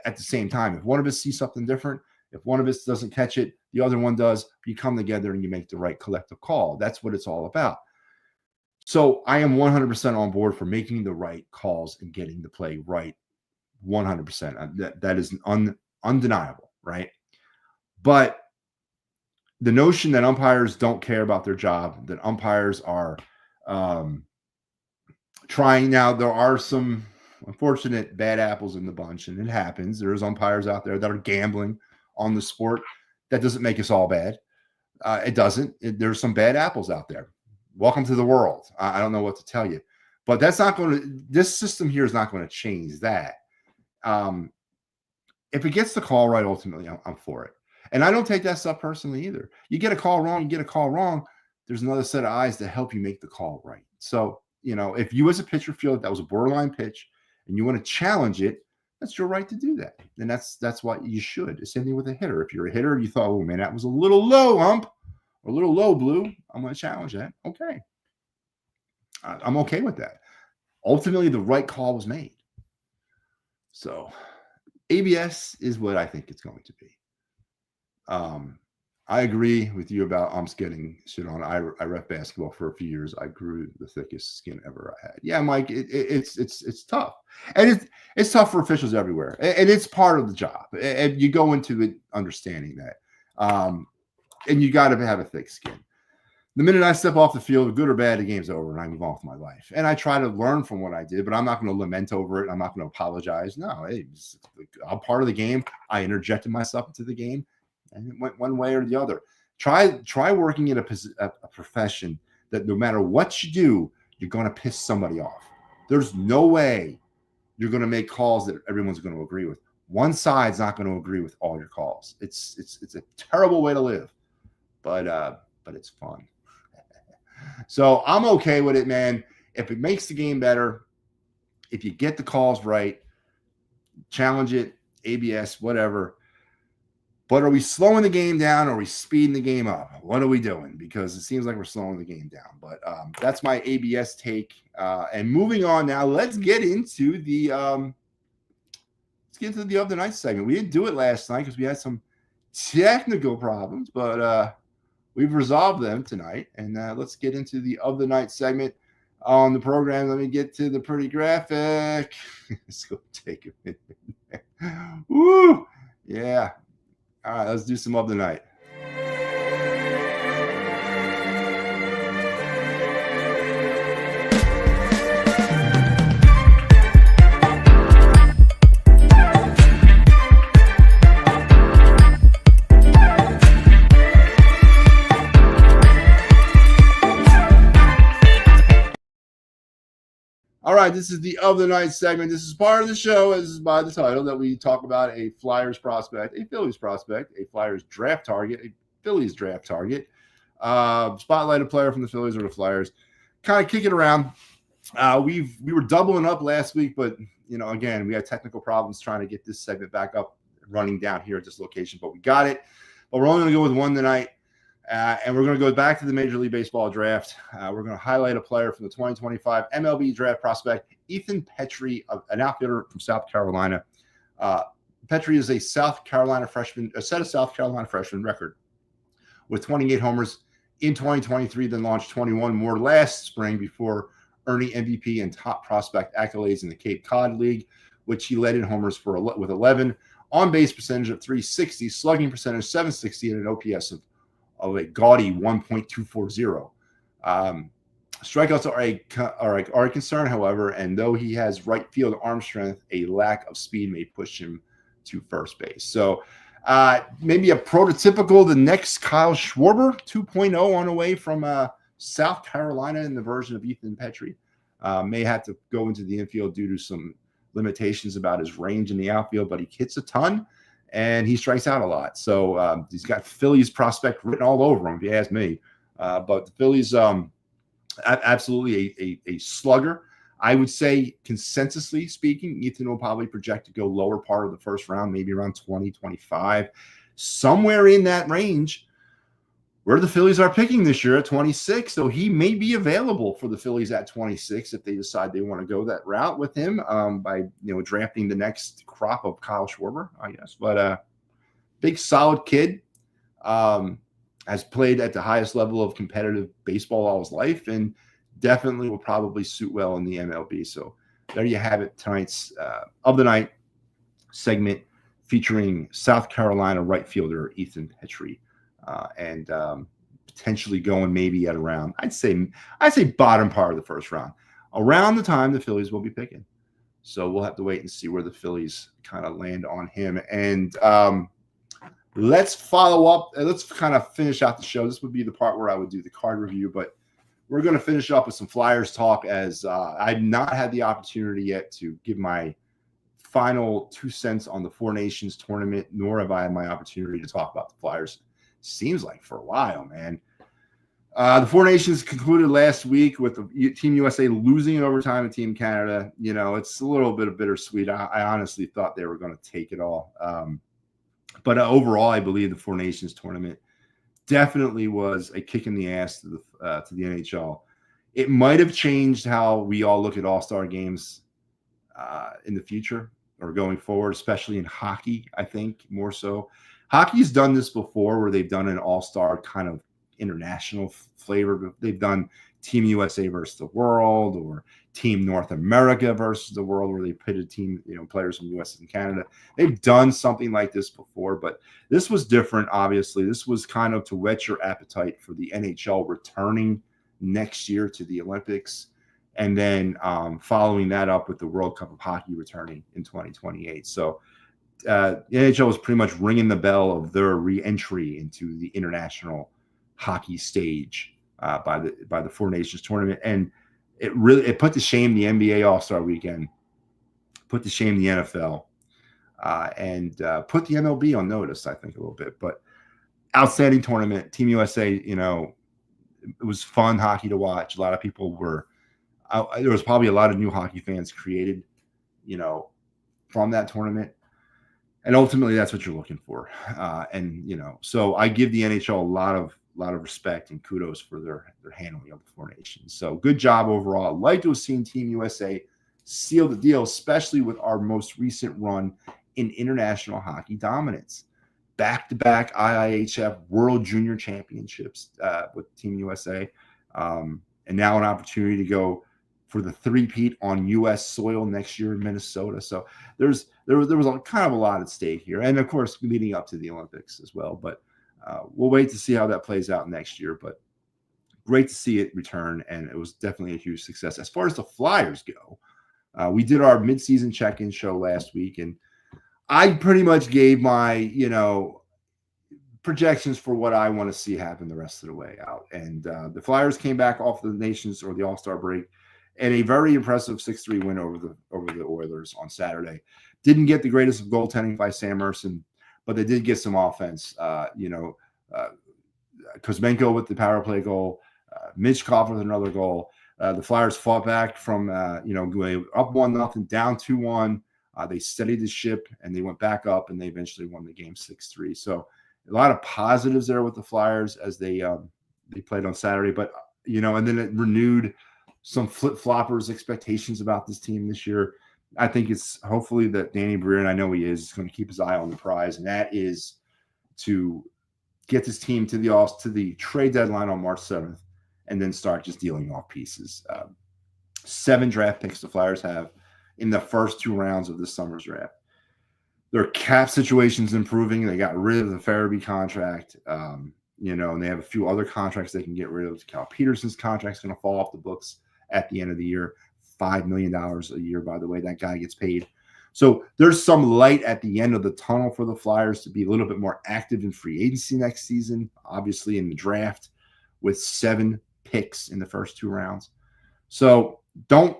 at the same time. If one of us sees something different, if one of us doesn't catch it, the other one does. You come together and you make the right collective call. That's what it's all about. So I am 100% on board for making the right calls and getting the play right. 100%. That is undeniable, right? But the notion that umpires don't care about their job, that umpires are trying. Now, there are some unfortunate bad apples in the bunch, and it happens. There's umpires out there that are gambling on the sport. That doesn't make us all bad. It doesn't. There's some bad apples out there. Welcome to the world. I don't know what to tell you. But that's not going to, this system here is not going to change that. If it gets the call right, ultimately, I'm for it. And I don't take that stuff personally either. You get a call wrong, there's another set of eyes to help you make the call right. So, if you as a pitcher feel that was a borderline pitch and you want to challenge it, that's your right to do that. And that's what you should. Same thing with a hitter. If you're a hitter and you thought, oh man, that was a little low, ump, or a little low, blue, I'm going to challenge that. Okay. I'm okay with that. Ultimately, the right call was made. So ABS is what I think it's going to be. I agree with you about umps getting shit on. I ref basketball for a few years. I grew the thickest skin ever I had. Yeah, Mike, it's tough, and it's tough for officials everywhere, and it's part of the job. And you go into it understanding that, and you got to have a thick skin. The minute I step off the field, good or bad, the game's over, and I move on with my life. And I try to learn from what I did, but I'm not going to lament over it. I'm not going to apologize. No, hey, I'm part of the game. I interjected myself into the game. And it went one way or the other. Try working in a profession that no matter what you do, you're going to piss somebody off. There's no way you're going to make calls that everyone's going to agree with. One side's not going to agree with all your calls. It's a terrible way to live, but it's fun. So I'm okay with it, man. If it makes the game better, if you get the calls right, challenge it, ABS, whatever. But are we slowing the game down or are we speeding the game up? What are we doing? Because it seems like we're slowing the game down. But that's my ABS take. And moving on now, let's get into the other night segment. We didn't do it last night because we had some technical problems, but we've resolved them tonight. And let's get into the other night segment on the program. Let me get to the pretty graphic. It's going to take a minute. Woo! Yeah. All right, let's do some of the night. All right, this is the of the night segment. This is part of the show, as by the title, that we talk about a Flyers prospect, a Phillies prospect, a Flyers draft target, a Phillies draft target, spotlight a player from the Phillies or the Flyers, kind of kick it around. We were doubling up last week, but again, we had technical problems trying to get this segment back up, running down here at this location, but we got it. But we're only going to go with one tonight. And we're going to go back to the Major League Baseball draft. We're going to highlight a player from the 2025 MLB draft prospect, Ethan Petry, an outfielder from South Carolina. Petry is a South Carolina freshman, a set of South Carolina freshman record with 28 homers in 2023, then launched 21 more last spring before earning MVP and top prospect accolades in the Cape Cod League, which he led in homers with 11, on-base percentage of 360, slugging percentage 760, and an OPS of a gaudy 1.240. Strikeouts are a concern, however, and though he has right field arm strength, a lack of speed may push him to first base. So maybe a prototypical, the next Kyle Schwarber 2.0 on the way from South Carolina in the version of Ethan Petry. May have to go into the infield due to some limitations about his range in the outfield, but he hits a ton. And he strikes out a lot. So he's got Phillies prospect written all over him, if you ask me. But the Phillies, absolutely a slugger. I would say, consensusly speaking, Ethan will probably project to go lower part of the first round, maybe around 20, 25. Somewhere in that range where the Phillies are picking this year at 26. So he may be available for the Phillies at 26 if they decide they want to go that route with him by drafting the next crop of Kyle Schwarber, I guess. But big solid kid, has played at the highest level of competitive baseball all his life, and definitely will probably suit well in the MLB. So there you have it, tonight's of the night segment featuring South Carolina right fielder Ethan Petry. And potentially going maybe at around, I'd say bottom part of the first round, around the time the Phillies will be picking. So we'll have to wait and see where the Phillies kind of land on him. And let's follow up. Let's kind of finish out the show. This would be the part where I would do the card review, but we're going to finish up with some Flyers talk, as I've not had the opportunity yet to give my final 2 cents on the Four Nations tournament, nor have I had my opportunity to talk about the Flyers. Seems like for a while, man. The Four Nations concluded last week with the Team USA losing in overtime to Team Canada. It's a little bit of bittersweet. I honestly thought they were going to take it all. But overall, I believe the Four Nations tournament definitely was a kick in the ass to the NHL. It might have changed how we all look at All-Star games in the future or going forward, especially in hockey, I think, more so. Hockey's done this before where they've done an all-star kind of international flavor. They've done Team USA versus the world, or Team North America versus the world, where they pitted team, players from US and Canada. They've done something like this before, but this was different. Obviously, this was kind of to whet your appetite for the NHL returning next year to the Olympics, and then following that up with the World Cup of Hockey returning in 2028. So the NHL was pretty much ringing the bell of their re-entry into the international hockey stage by the Four Nations tournament, and it put to shame the NBA All-Star Weekend, put to shame the NFL, and put the MLB on notice, I think, a little bit. But outstanding tournament, Team USA. It was fun hockey to watch. A lot of people were. There was probably a lot of new hockey fans created, from that tournament. And ultimately, that's what you're looking for. So I give the NHL a lot of respect and kudos for their handling of the Four Nations. So good job overall. I'd like to have seen Team USA seal the deal, especially with our most recent run in international hockey dominance. Back-to-back IIHF World Junior Championships with Team USA. And now an opportunity to go for the three-peat on U.S. soil next year in Minnesota. So there was kind of a lot at stake here. And, of course, leading up to the Olympics as well. But we'll wait to see how that plays out next year. But great to see it return, and it was definitely a huge success. As far as the Flyers go, we did our midseason check-in show last week, and I pretty much gave my, projections for what I want to see happen the rest of the way out. And the Flyers came back off the Nations or the All-Star break and a very impressive 6-3 win over the Oilers on Saturday. Didn't get the greatest of goaltending by Sam Ersson, but they did get some offense. Kuzmenko with the power play goal, Michkov with another goal. The Flyers fought back from going up 1-0, down 2-1. They steadied the ship and they went back up, and they eventually won the game 6-3. So a lot of positives there with the Flyers as they played on Saturday, but and then it renewed some flip-floppers expectations about this team this year. I think it's hopefully that Danny Briere, and I know he is going to keep his eye on the prize, and that is to get this team to the trade deadline on March 7th, and then start just dealing off pieces. 7 draft picks the Flyers have in the first 2 rounds of this summer's draft. Their cap situation's improving. They got rid of the Farabee contract, and they have a few other contracts they can get rid of. Cal Peterson's contract's going to fall off the books at the end of the year. $5 million a year, by the way, that guy gets paid. So there's some light at the end of the tunnel for the Flyers to be a little bit more active in free agency next season, obviously in the draft with 7 picks in the first 2 rounds. So don't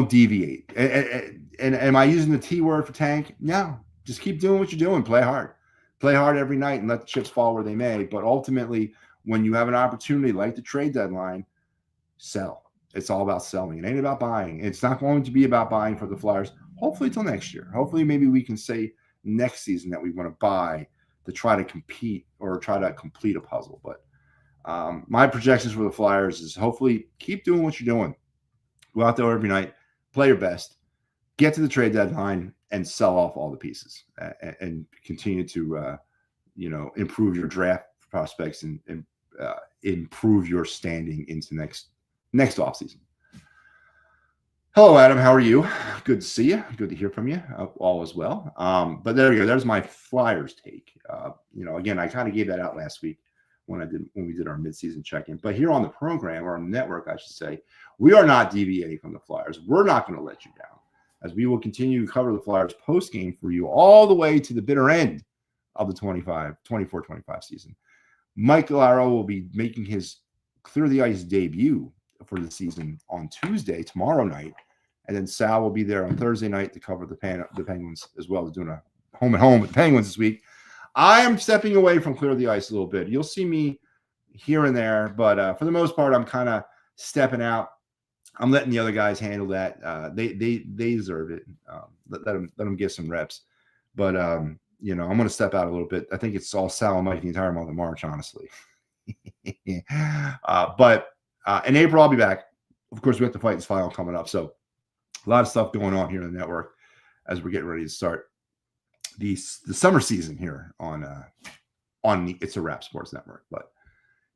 deviate. And am I using the T word for tank? No, just keep doing what you're doing. Play hard every night and let the chips fall where they may. But ultimately, when you have an opportunity like the trade deadline, sell. It's all about selling. It ain't about buying. It's not going to be about buying for the Flyers, hopefully till next year. Hopefully maybe we can say next season that we want to buy to try to compete or try to complete a puzzle. But my projections for the Flyers is hopefully keep doing what you're doing. Go out there every night, play your best, get to the trade deadline, and sell off all the pieces and continue to, improve your draft prospects and improve your standing into next offseason. Hello, Adam. How are you? Good to see you. Good to hear from you. All is well. But there you go. There's my Flyers take. Again, I kind of gave that out last week when we did our midseason check-in. But here on the program, or on the network, I should say, we are not deviating from the Flyers. We're not going to let you down, as we will continue to cover the Flyers post-game for you all the way to the bitter end of the 24-25 season. Mike Gallardo will be making his Clear the Ice debut for the season on Tuesday, tomorrow night. And then Sal will be there on Thursday night to cover the Penguins, as well as doing a home with the Penguins this week. I am stepping away from Clear the Ice a little bit. You'll see me here and there, but for the most part, I'm kind of stepping out. I'm letting the other guys handle that. They deserve it. Let them get some reps. But I'm going to step out a little bit. I think it's all Sal and Mike the entire month of March, honestly. But in April, I'll be back. Of course, we have the Fighters final coming up. So a lot of stuff going on here on the network as we're getting ready to start the summer season here on the It's a Wrap Sports Network. But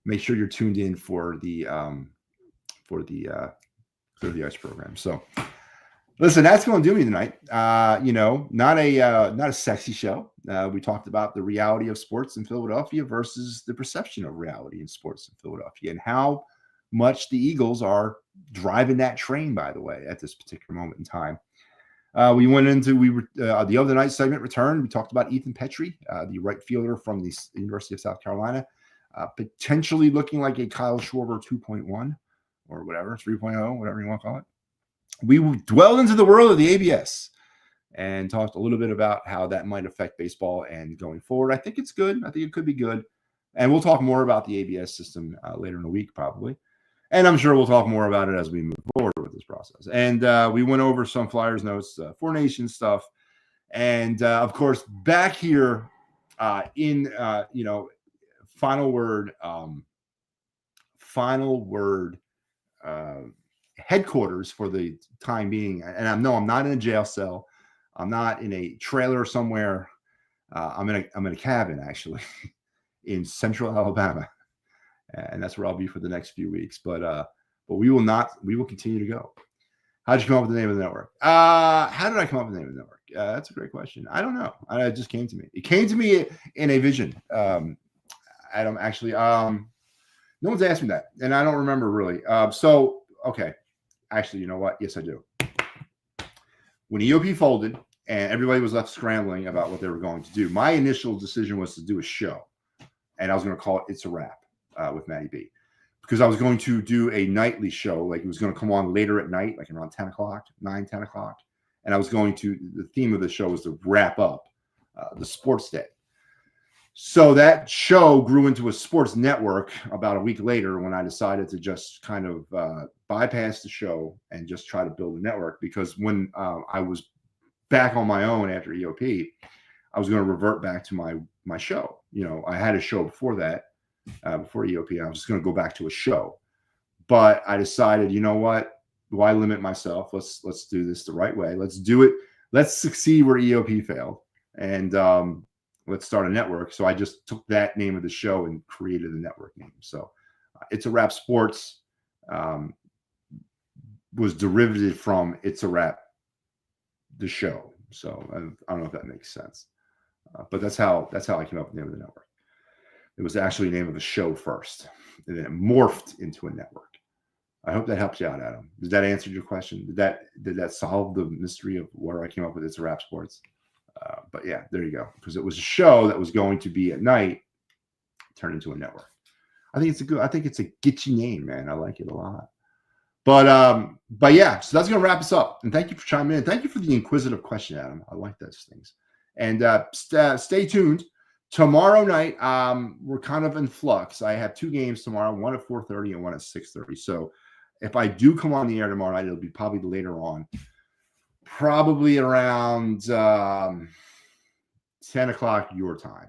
make sure you're tuned in for the Clear the Ice program. So listen, that's going to do me tonight. Not a sexy show. We talked about the reality of sports in Philadelphia versus the perception of reality in sports in Philadelphia, and how much the Eagles are driving that train, by the way, at this particular moment in time. We went into the other night segment returned. We talked about Ethan Petrie, the right fielder from the University of South Carolina, potentially looking like a Kyle Schwarber 2.1 or whatever, 3.0, whatever you want to call it. We dwelled into the world of the ABS and talked a little bit about how that might affect baseball and going forward. I think it's good. I think it could be good. And we'll talk more about the ABS system later in the week, probably. And I'm sure we'll talk more about it as we move forward with this process. And we went over some Flyers notes, Four Nations stuff. And, of course, back here in final word headquarters for the time being. And I'm not in a jail cell. I'm not in a trailer somewhere. I'm in a cabin, actually, in central Alabama. And that's where I'll be for the next few weeks. But we will continue to go. How'd you come up with the name of the network? How did I come up with the name of the network? That's a great question. I don't know. It just came to me. It came to me in a vision. Adam, actually, no one's asked me that, and I don't remember really. Okay. Actually, you know what? Yes, I do. When EOP folded and everybody was left scrambling about what they were going to do, my initial decision was to do a show, and I was going to call it It's a Wrap with MattyB, because I was going to do a nightly show. Like, it was going to come on later at night, like around 10 o'clock, 10 o'clock. And the theme of the show was to wrap up the sports day. So that show grew into a sports network about a week later, when I decided to just kind of bypass the show and just try to build a network. Because when I was back on my own after EOP, I was going to revert back to my show. I had a show before that, before EOP. I was just going to go back to a show. But I decided, you know what? Why limit myself? Let's do this the right way. Let's do it. Let's succeed where EOP failed. And let's start a network. So I just took that name of the show and created a network name. So It's a Wrap Sports was derivative from It's a Wrap, the show. So I don't know if that makes sense. But that's how I came up with the name of the network. It was actually the name of a show first, and then it morphed into a network. I hope that helps you out, Adam. Did that answer your question? Did that solve the mystery of where I came up with It's a Wrap Sports? But yeah, there you go. Because it was a show that was going to be at night, turned into a network. I think it's a gitchy name, man. I like it a lot. But yeah, so that's gonna wrap us up. And thank you for chiming in. Thank you for the inquisitive question, Adam. I like those things. And stay tuned. Tomorrow night, we're kind of in flux. I have two games tomorrow, one at 4:30 and one at 6:30. So if I do come on the air tomorrow night, it'll be probably later on, probably around 10 o'clock your time.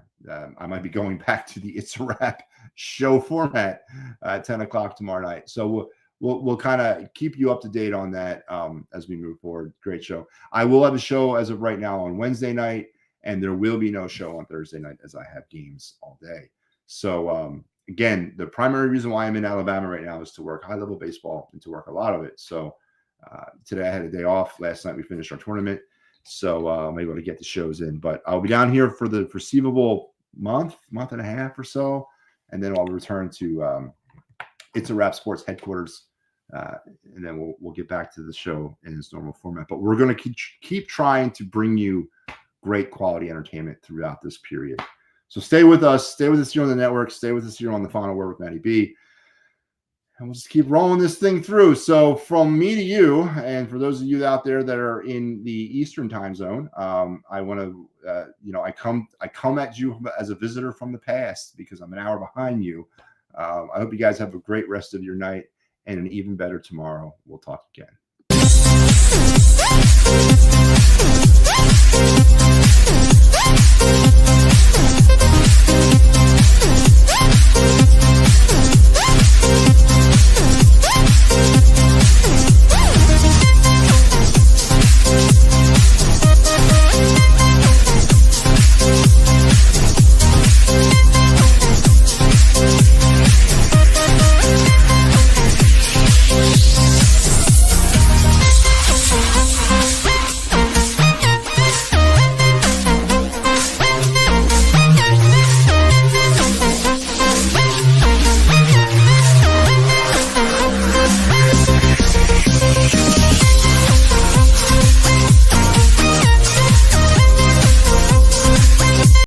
I might be going back to the It's a Wrap show format at 10 o'clock tomorrow night. So we'll kind of keep you up to date on that as we move forward. Great show. I will have a show as of right now on Wednesday night, and there will be no show on Thursday night as I have games all day. So again, the primary reason why I'm in Alabama right now is to work high-level baseball and to work a lot of it. So today I had a day off. Last night we finished our tournament, so I'm able to get the shows in. But I'll be down here for the foreseeable month and a half or so, and then I'll return to It's a Wrap Sports headquarters, and then we'll get back to the show in its normal format. But we're going to keep trying to bring you great quality entertainment throughout this period. So stay with us. Stay with us here on the network. Stay with us here on the Final Word with MattyB. And we'll just keep rolling this thing through. So from me to you, and for those of you out there that are in the Eastern time zone, I want to, I come at you as a visitor from the past because I'm an hour behind you. I hope you guys have a great rest of your night and an even better tomorrow. We'll talk again.